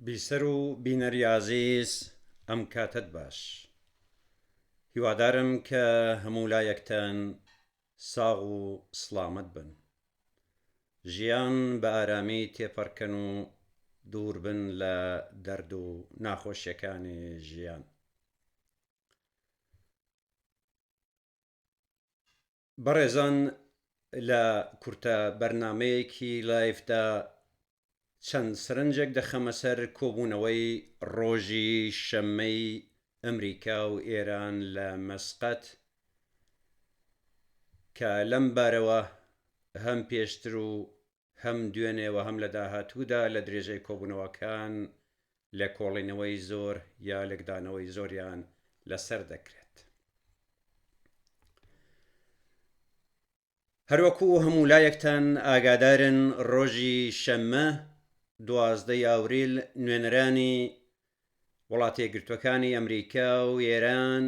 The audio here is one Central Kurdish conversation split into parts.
بیسەر و بینەریازیز ئەم کاتت باش. هیوادارم کە هەموو لایەکتان ساغ و سڵامەت بن. ژیان بە ئارامی تێپەڕکەن و دوور بن لە دەرد و ناخۆشیەکانی ژیان. بەڕێزان، لە کورتە بەرنامەیەکی لایفدا چەند سەرنجێک دەخەمە سەر کۆبوونەوەی ڕۆژی شەممەی ئەمریکا و ئێران لە مەسقەت کە لەم بارەوە هەم پێشتر و هەم دوێنێەوە هەم لە داهاتوودا لە درێژەی کۆبوونەوەکان لە کۆڵینەوەی زۆر یا لەگدانەوەی زۆریان لەسەر دەکرێت. هەروەکو هەموو لایەکتان ئاگادارن ڕۆژی شەممە 12 ئاوریل نوێنەرانی وڵاتە یەکگرتووەکانی ئەمریکا و ئێران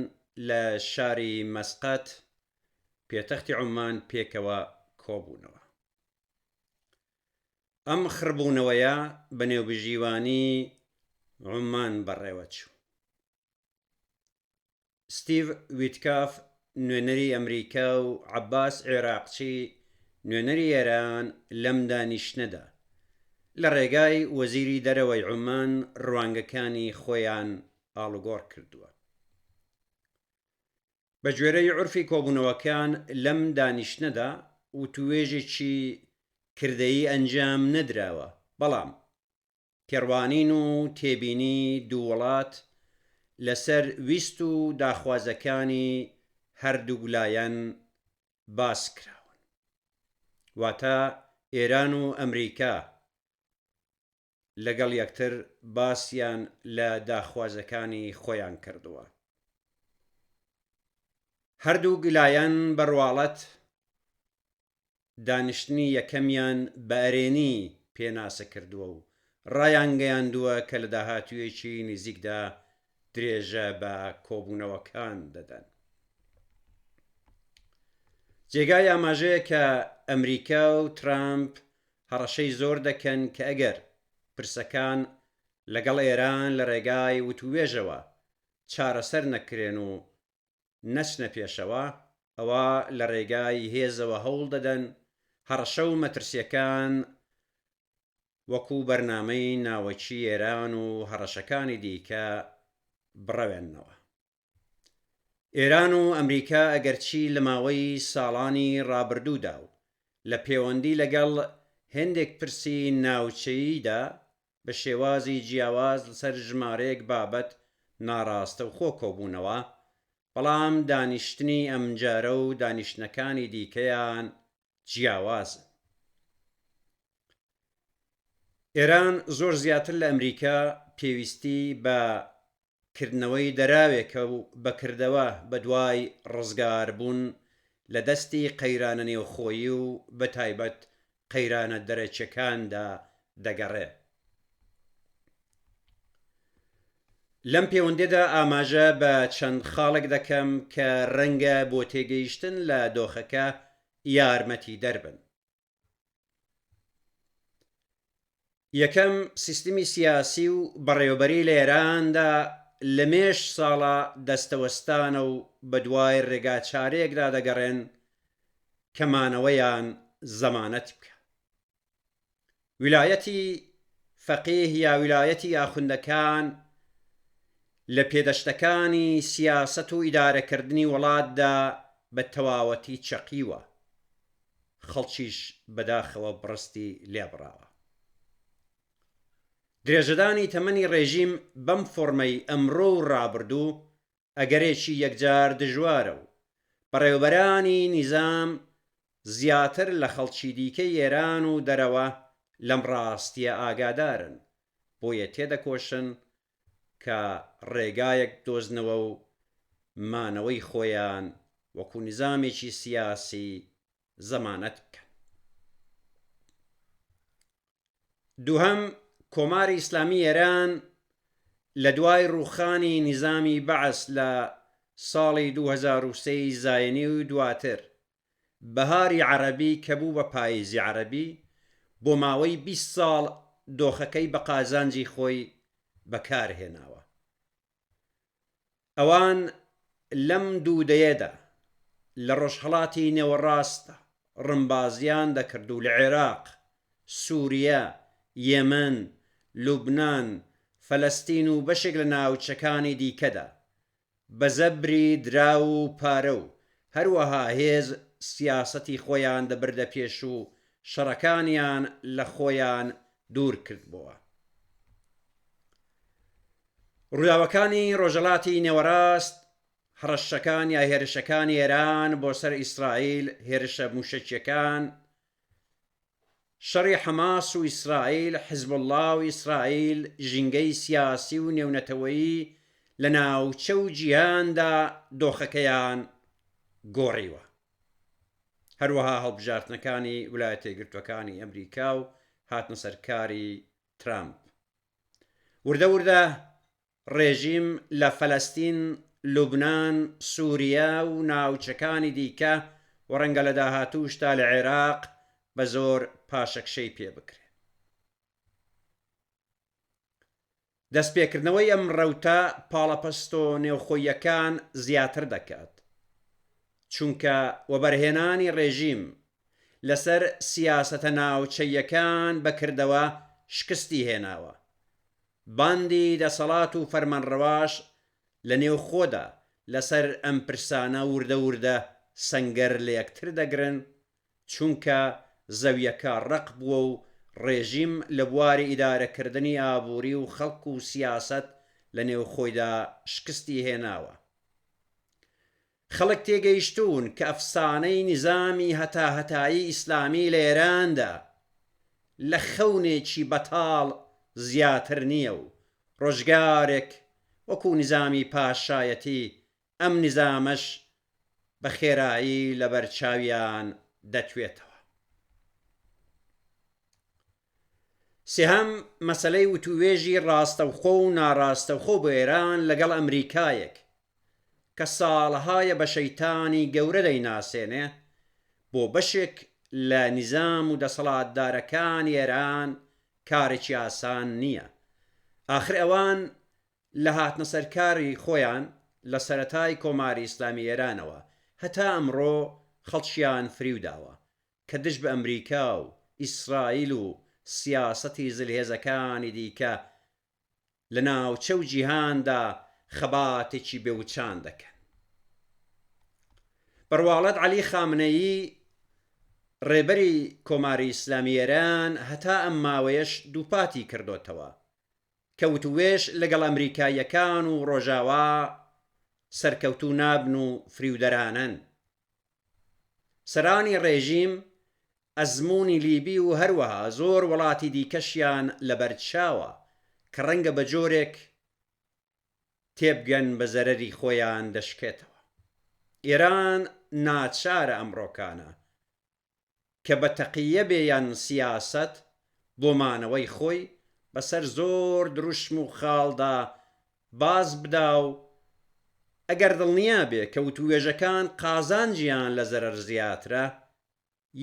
لە شاری مەسقەت پێتەختی عومان پێکەوە کۆبوونەوە. ئەم خڕبوونەوەیە بە نێوبژیوانی عومان بەڕێوە چوو. ستیڤ ویتکاف نوێنەری ئەمریکا و عەباس عێراقچی نوێنەری ئێران لەم دانیشتنەدا لە ڕێگای وەزیری دەرەوەی عومان ڕوانگەکانی خۆیان ئاڵوگۆڕ کردووە. بە گوێرەی عورفی کۆبوونەوەکان لەم دانیشتنەدا وتوێژێکی کردەیی ئەنجام نەدراوە، بەڵام تێڕوانین و تێبینی دوو وڵات لەسەر ویست و داخوازەکانی هەردوو لایەن باس کراون، واتە ئێران و ئەمریکا لەگەڵ یەکتر باسییان لە داخوازەکانی خۆیان کردووە. هەردوو گلایەن بەڕواڵەت دانیشتنی یەکەمیان بە ئەرێنی پێناسە کردووە و ڕایان گەیاندووە کە لە داهاتوویەکی نزیکدا درێژە بە کۆبوونەوەکان دەدەن. جێگای ئاماژەیە کە ئەمریکا و ترامپ هەڕەشەی زۆر دەکەن کە ئەگەر پرسەکان لەگەڵ ئێران لە ڕێگای وتوێژەوە چارەسەر نەکرێن و نەچنە پێشەوە، ئەوە لە ڕێگای هێزەوە هەوڵ دەدەن هەڕەشە و مەترسیەکان وەکو بەرنامەی ناوەکی ئێران و هەڕەشەکانی دیکە بڕەوێننەوە. ئێران و ئەمریکا ئەگەرچی لە ماوەی ساڵانی ڕابردوودا و لە پەیوەندی لەگەڵ هێندێک پرسی ناوچەییدا بە شێوازی جیاواز لەسەر ژمارەیەک بابەت ناڕاستە و خۆ کۆبوونەوە، بەڵام دانیشتنی ئەمجارە و دانیشتنەکانی دیکەیان جیاوازن. ئێران زۆر زیاتر لە ئەمریکا پێویستی بە کردنەوەی دەراوێکە و بەکردەوە بە دوای ڕزگاربوون لە دەستی قەیرانە نێوخۆیی و بە تایبەت قەیرانە دەرەچیەکاندا دەگەڕێ. لەم پەیوەندیدا ئاماژە بە چەند خاڵێک دەکەم کە ڕەنگە بۆ تێگەیشتن لە دۆخەکە یارمەتی دەربن. یەکەم، سیستمی سیاسی و بەڕێوەبەری لە ئێراندا لە مێش ساڵە دەستەوەستانە و بە دوای ڕێگا چارەیەکدا دەگەڕێن کە مانەوەیان زەمانەت بکە. ویلایەتی فەقیه یا ویلایەتی ئاخوندەکان لە پێدەشتەکانی سیاسەت و ئیدارەکردنی وڵاتدا بە تەواوەتی چەقیوە، خەڵکیش بەداخەوە بڕستی لێبڕاوە. درێژەدانی تەمەنی ڕێژیم بەم فۆرمەی ئەمڕۆ و ڕابردوو ئەگەرێکی یەکجار دژوارە و بەڕێوەبەرانی نیزام زیاتر لە خەڵکی دیکەی ئێران و دەرەوە لەم ڕاستیە ئاگادارن، بۆیە تێدەکۆشن کە ڕێگایەک دۆزنەوە و مانەوەی خۆیان وەکو نیزامێکی سیاسی زەمانەت بکەن. دووهەم، کۆماری ئیسلامی ئێران لە دوای ڕووخانی نیزامی بەعەس لە ساڵی 2003 زاینی و دواتر بەهاری عەرەبی کە بوو بە پاییزی عەرەبی بۆ ماوەی 20 ساڵ دۆخەکەی بە قازانجی خۆی بەکارهێناوە. ئەوان لەم دوودەیەدا لە ڕۆژهەڵاتی نێوەڕاستە ڕمبازیان دەکرد و لە عێراق، سووریا، یەمەن، لوبنان، فەلەستین و بەشێک لە ناوچەکانی دیکەدا بە زەبری دراو و پارە و هەروەها هێز سیاسەتی خۆیان دەبردە پێش و شەڕەکانیان لە خۆیان دوور کردبووە. ڕووداوەکانی ڕۆژهەڵاتی نێوەڕاست، هەڕەشەکان یا هێرشەکانی ئێران بۆ سەر ئیسرائیل، هێرشە موشەکیەکان، شەڕی حەماس و ئیسرائیل، حیزب الله و ئیسرائیل، ژینگەی سیاسی و نێونەتەوەیی لە ناوچە و جیهاندا دۆخەکەیان گۆڕیوە. هەروەها هەڵبژاردنەکانی ویلایەتە یەکگرتووەکانی ئەمریکا و هاتنە سەرکاری ترامپ. وردە وردە ڕێژیم لە فەلەستین، لوبنان، سووریا و ناوچەکانی دیکە و ڕەنگە لە داهاتووشتا لە عێراق بە زۆر پاشەکشەی پێ بکرێ. دەستپێکردنەوەی ئەم ڕەوتە پاڵەپەستۆ نێوخۆییەکان زیاتر دەکات، چونکە وەبەرهێنانی ڕێژیم لەسەر سیاسەتە ناوچەیەکان بەکردەوە شکستی هێناوە. باندی دەسەڵات و فەرمانڕەواش لە نێوخۆدا لەسەر ئەم پرسانە وردە وردە سەنگەر لە یەکتر دەگرن، چونکە زەویەکە ڕق بووە و ڕێژیم لە بواری ئیدارەکردنی ئابووری و خەڵک و سیاست لە نێوخۆیدا شکستی هێناوە. خەڵک تێگەیشتوون کە ئەفسانەی نیزامی هەتاهەتایی ئیسلامی لە ئێراندا لە خەونێکی بەتاڵ زیاتر نییە و ڕۆژگارێک وەکو نیزامی پاشایەتی ئەم نیزامەش بە خێرایی لە بەرچاویان دەتوێتەوە. سێهەم مەسەلەی وتووێژی ڕاستەوخۆ و ناڕاستەوخۆ بۆ ئێران لەگەڵ ئەمریکایەک کە ساڵەهایە بە شەیتانی گەورە دەیناسێنێ بۆ بەشێک لە نیزام و دەسەڵاتدارەکانی ئێران کارێکی ئاسان نییە. ئاخر ئەوان لە هاتنە سەرکاری خۆیان لە سەرەتای کۆماری ئیسلامی ئێرانەوە هەتا ئەمڕۆ خەڵکیان فریوداوە کە دژ بە ئەمریکا و ئیسرائیل و سیاسەتی زلهێزەکانی دیکە لە ناوچە و جیهاندا خەباتێکی بێوچان دەکەن. بەڕواڵەت عەلی خامنەیی ڕێبەری کۆماری ئیسلامی ئێران هەتا ئەم ماوەیەش دووپاتی کردوتەوە کە وتوێژ لەگەڵ ئەمریکایەکان و ڕۆژاوا سەرکەوتوو نابن و فریودەرانن. سەرانی ڕێژیم ئەزموونی لیبی و هەروەها زۆر وڵاتی دیکەشیان لەبەرچاوە کە ڕەنگە بە جۆرێک تێبگەن بە زەرەری خۆیان دەشکێتەوە. ئێران ناچارە ئەمڕۆکانە کە بە تەقیە بێیان سیاست بۆ مانەوەی خۆی بەسەر زۆر دروشم و خاڵدا باز بدا و ئەگەر دڵنیا بێ کە وتوێژەکان قازانجیان لە زەرەر زیاترە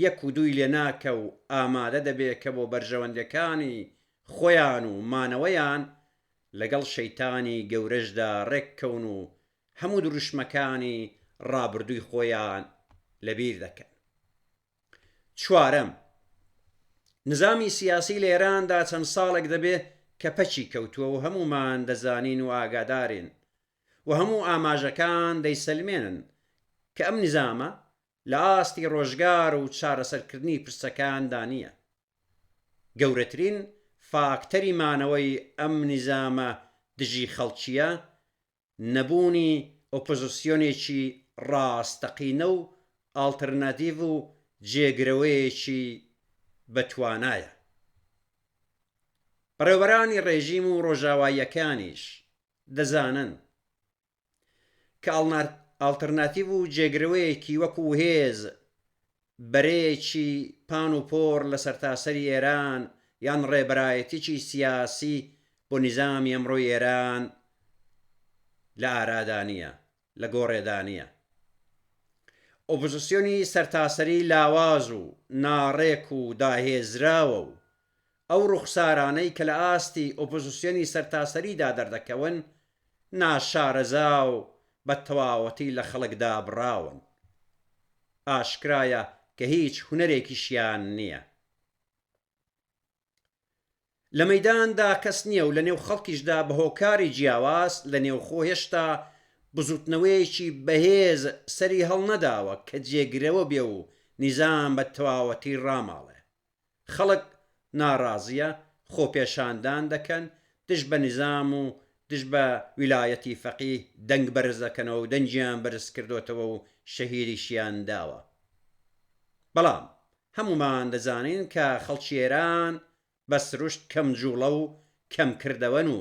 یەک و دووی لێ ناکە و ئامادە دەبێ کە بۆ بەرژەوەندەکانی خۆیان و مانەوەیان لەگەڵ شەیتانی گەورەشدا ڕێککەون و هەموو دروشمەکانی ڕابردووی خۆیان لەبیر دەکەن. چوارەم، نظامی سیاسی لە ئێراندا چەند ساڵێک دەبێ کە پەچی کەوتووە و هەمومان دەزانین و ئاگادارین و هەموو ئاماژەکان دەیسەلمێنن کە ئەم نظامە لە ئاستی ڕۆژگار و چارەسەرکردنی پرسەکاندا نییە. گەورەترین فاکتەری مانەوەی ئەم نظامە دژی خەڵکیە نەبوونی ئۆپۆزیسیۆنێکی ڕاستەقینە و ئاڵتەرناتیڤ و جێگرەوەیەکی بەتوانایە. بەڕێوەبەرانی ڕێژیم و ڕۆژاواییەکانیش دەزانن کە ئاڵتەرناتیڤ و جێگرەوەیەکی وەکو هێز بەرەیەکی پان و پۆڕ لە سەرتاسەری ئێران یان ڕێبەرایەتێکی سیاسی بۆ نیزامی ئەمڕۆی ئێران لە ئارادانیە، لە گۆڕێدانیە. ئۆپۆزیسیۆنی سەرتاسەری لاواز و ناڕێک و داهێزراوە و ئەو ڕوخسارانەی کە لە ئاستی ئۆپۆزیسیۆنی سەرتاسەریدا دەردەکەون ناشارەزا و بە تەواوەتی لە خەڵکدا بڕاون. ئاشکرایە کە هیچ هونەرێکیشیان نییە. لە مەیداندا کەس نییە و لە نێو خەڵکیشدا بە هۆکاری جیاواز لە نێوخۆ هێشتا بزوتنەوەیەکی بەهێز سەری هەڵنەداوە کە جێگرەوە بێ و نیزام بە تەواوەتی ڕاماڵێ. خەڵک ناڕازیە، خۆپێشاندان دەکەن، دش بە نیزام و دش بە ویلایەتی فەقیه دەنگ بەرز دەکەنەوە و دەنجیان بەرز کردوتەوە و شەهیدیشیان داوە. بەڵام هەمومان دەزانین کە خەڵکی ئێران بە سروشت کەم جوڵە و کەم کردەوەن و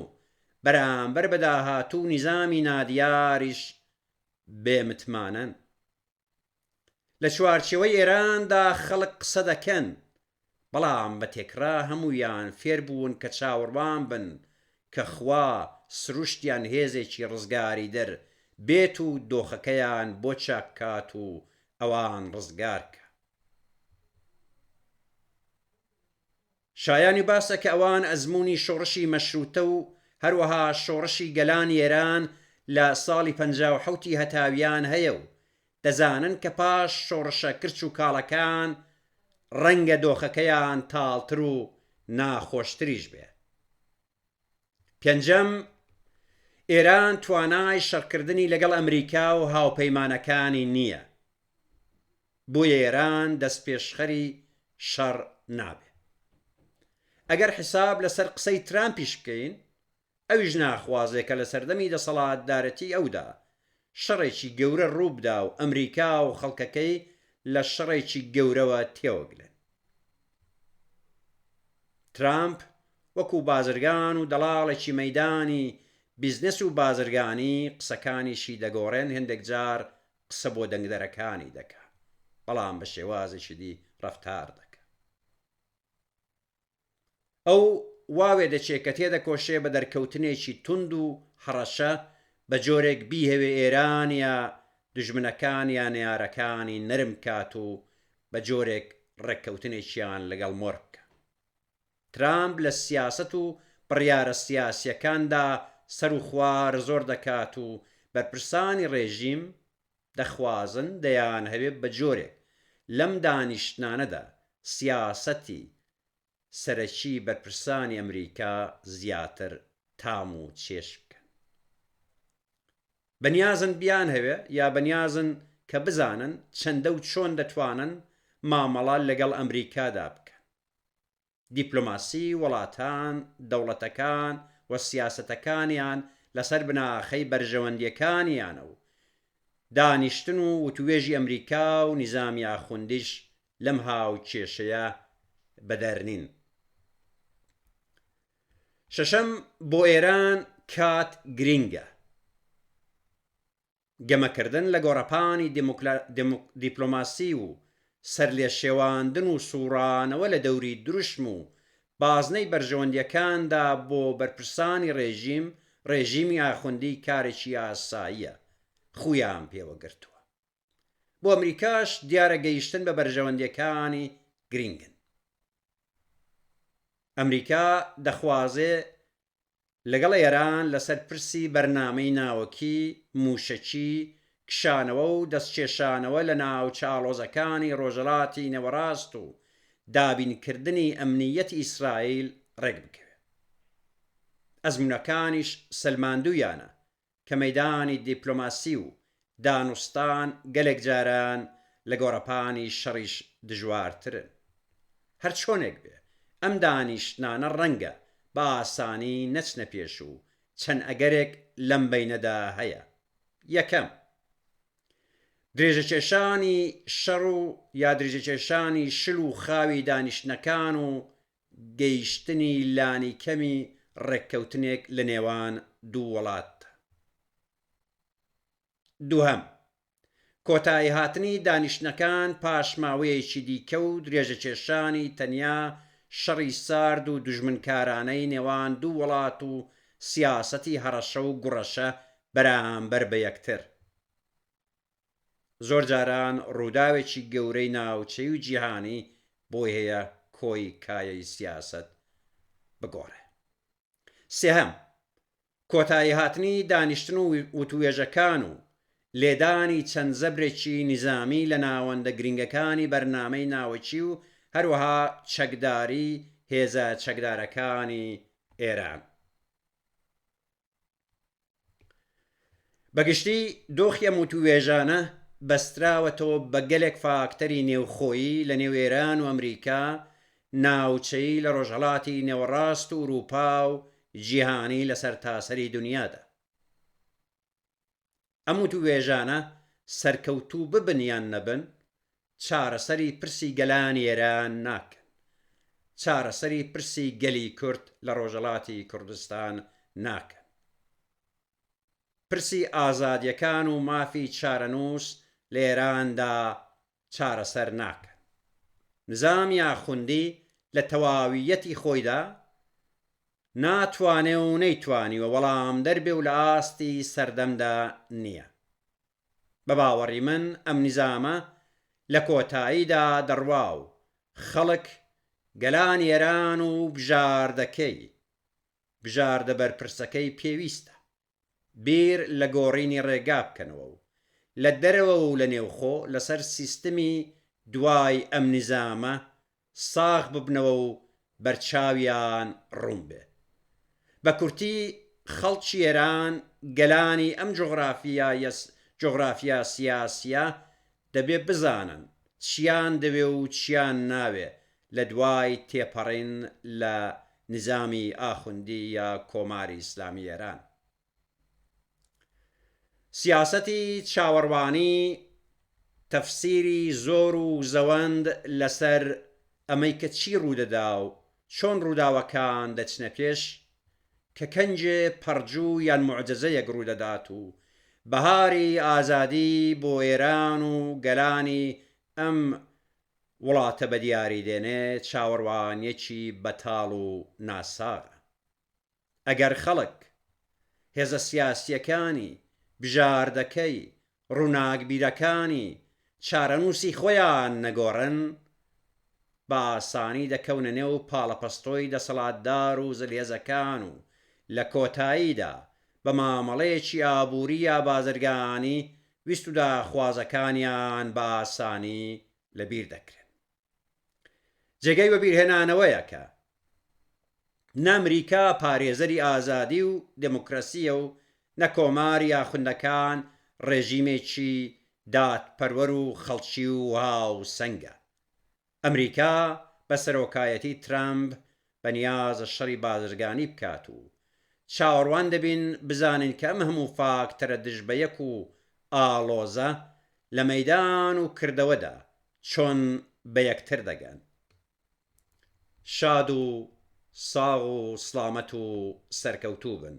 بەرامبەر بە داهاتوو نیزامی نادیاریش بێمتمانن. لە چوارچێوەی ئێراندا خەڵک قسە دەکەن، بەڵام بە تێکرا هەموویان فێر بوون کە چاوەڕوان بن کە خوا سروشتیان هێزێکی ڕزگاری دەر بێت و دۆخەکەیان بۆ چاکات و ئەوان ڕزگارکە. شایانی باسە کە ئەوان ئەزمموی شۆڕشی مەشروتە و هەروەها شۆڕشی گەلانی ئێران لە ساڵی 57 هەتاویان هەیە و دەزانن کە پاش شۆڕشە کرچ و کاڵەکان ڕەنگە دۆخەکەیان تاڵتر و ناخۆشتریش بێ. پێنجەم، ئێران توانای شەڕکردنی لەگەڵ ئەمریکا و هاوپەیمانەکانی نییە، بۆیە ئێران دەستپێشخەری شەڕ نابێ. ئەگەر حساب لەسەر قسەی ترامپیش بکەین، ئەویش ناخوازێ کە لە سەردەمی دەسەڵاتدارەتی ئەودا شەڕێکی گەورە ڕووبدا و ئەمریکا و خەڵکەکەی لە شەڕێکی گەورەوە تێوەگلن. ترامپ وەکو بازرگان و دەڵاڵێکی مەیدانی بیزنس و بازرگانی قسەکانیشی دەگۆڕێن، هەندێک جار قسە بۆ دەنگدەرەکانی دەکا، بەڵام بە شێوازێکی دی ڕەفتار دەکا. ئەو واوێ دەچێت کە تێدەکۆشێ بە دەرکەوتنێکی تند و هەڕەشە بە جۆرێک بیهەوێ ئێران یا دژمنەکان یان یارەکانی نەرم کات و بە جۆرێک ڕێککەوتنێکیان لەگەڵ مۆر بکە. ترامپ لە سیاسەت و بڕیارە سیاسیەکاندا سەر و خوار زۆر دەکات و بەرپرسانی ڕێژیم دەخوازن دەیان هەوێت بە جۆرێک لەم دانیشتانەدا سیاسەتی سەرەکی بەرپرسانی ئەمریکا زیاتر تام و چێش بکەن. بەنیازن بیان هەوێ یا بەنیازن کە بزانن چەندە و چۆن دەتوانن مامەڵە لەگەڵ ئەمریکادا بکەن. دیپلۆماسی وڵاتان، دەوڵەتەکان و سیاسەتەکانیان لەسەر بناخەی بەرژەوەندیەکانیانە و دانیشتن و وتوێژی ئەمریکا و نیزامی ئاخوندیش لەم هاو کێشەیە بەدەرنین. شەشەم، بۆ ئێران کات گرینگە. گەمەکردن لە گۆڕەپانی دیپلۆماسی و سەرلێشێواندن و سوورانەوە لە دەوری دروشم و بازنەی بەرژەوەندیەکاندا بۆ بەرپرسانی ڕێژیمی ئاخوندی کارێکی ئاساییە، خویان پێوەگرتووە. بۆ ئەمریکاش دیارە گەیشتن بە بەرژەوەندیەکانی گرینگن. ئەمریکا دەخوازێ لەگەڵ ئێران لەسەر پرسی بەرنامەی ناوەکی، موشەکی، کشانەوە و دەستکێشانەوە لە ناو چاڵۆزەکانی ڕۆژهەڵاتی نەوەڕاست و دابینکردنی ئەمنیەتی ئیسرائیل ڕێک بکەوێت. ئەزموونەکانیش سەلماندوویانە کە مەیدانی دیپلۆماسی و دانوستان گەلێک جاران لە گۆڕەپانی شەڕیش دژوارترن. هەر چۆنێک بێ ئەم دانیشتانە ڕەنگە بە ئاسانی نەچنە پێش و چەند ئەگەرێک لەم بەینەدا هەیە. یەکەم، درێژەکێشانی شەڕ و یا درێژەکێشانی شل و خاوی دانیشتنەکان و گەیشتنی لانی کەمی ڕێککەوتنێک لە نێوان دوو وڵات. دووهەم، کۆتایی هاتنی دانیشتنەکان پاشماوەیەکی دیکە و درێژەکێشانی تەنیا شەڕی سارد و دژمنکارانەی نێوان دوو وڵات و سیاسەتی هەڕەشە و گوڕەشە بەرامبەر بە یەکتر. زۆر جاران ڕووداوێکی گەورەی ناوچەی و جیهانی بۆی هەیە کۆی کایەی سیاسەت بگۆڕێ. سێهەم، کۆتایی هاتنی دانیشتن و وتوێژەکان و لێدانی چەند زەبرێکی نیزامی لە ناوەندە گرنگەکانی بەرنامەی ناوەچی و هەروەها چەکداری هێزە چەکدارەکانی ئێران. بەگشتی دۆخی ئەم وتوێژانە بەستراوەتەوە بە گەلێک فاکتەری نێوخۆیی لە نێو ئێران و ئەمریکا ناوچەی لە ڕۆژهەڵاتی نێوەڕاست و ئوروپا و جیهانی لە سەرتاسەری دنیادا. ئەم وتوێژانە سەرکەوتوو ببن یان نەبن، چارەسەری پرسی گەلانی ئێران ناکەن، چارەسەری پرسی گەلی کورد لە ڕۆژهەڵاتی کوردستان ناکەن، پرسی ئازادیەکان و مافی چارەنووس لە ئێراندا چارەسەر ناکەن. نظامی ئاخوندی لە تەواویەتی خۆیدا ناتوانێ و نەیتوانیوە وەڵام دەربێ و لە ئاستی سەردەمدا نییە. بە باوەڕی من ئەم نیزامە لە کۆتاییدا دەڕوا و خەڵک گەلان ئێران و بژاردە بەرپرسەکەی پێویستە بیر لە گۆڕینی ڕێگا بکەنەوە و لە دەرەوە و لە نێوخۆ لەسەر سیستمی دوای ئەم نیزامە ساغ ببنەوە و بەرچاویان ڕوون بێ. بە کورتی خەڵکی ئێران گەلانی ئەم جۆغرافیا سیاسیە دەبێ بزانن چیان دەوێ و چیان ناوێ لە دوای تێپەڕین لە نظامی ئاخوندی یا کۆماری ئیسلامی ئێران. سیاسەتی چاوەڕوانی تەفسیری زۆر و زەوەند لەسەر ئەمەی کە چی ڕوودەدا و چۆن ڕووداوەکان دەچنە پێش کە کەنجێ پەرجوو یان معجزەیەک ڕوودەدات و بەهاری ئازادی بۆ ئێران و گەلانی ئەم وڵاتە بە دیاری دێنێ چاوەڕوانیەکی بەتاڵ و ناساغە. ئەگەر خەڵک هێزە سیاسیەکانی بژاردەکەی ڕووناکبیرەکانی چارەنووسی خۆیان نەگۆڕن، بە ئاسانی دەکەونە نێو پاڵەپەستۆی دەسەڵاتدار و زلهێزەکان و لە کۆتاییدا بە مامەڵەیەکی ئابووری یا بازرگانی ویست و داخوازەکانیان بە ئاسانی لەبیر دەکرێن. جێگەی بەبیرهێنانەوەیە کە نەمریکا پارێزەری ئازادی و دموکراسیە و نەکۆماری یاخوندەکان ڕێژیمێکی دادپەروەر و خەڵکی و هاو سەنگە. ئەمریکا بە سەرۆکایەتی ترامپ بەنیازە شەڕی بازرگانی بکات و چاوەڕوان دەبین بزانین کە ئەم هەموو فاکتەرە دژبەیەک و ئاڵۆزە لە مەیدان و کردەوەدا چۆن بە یەکتر دەگەن. شاد و ساغ و سڵامەت و سەرکەوتوو بن.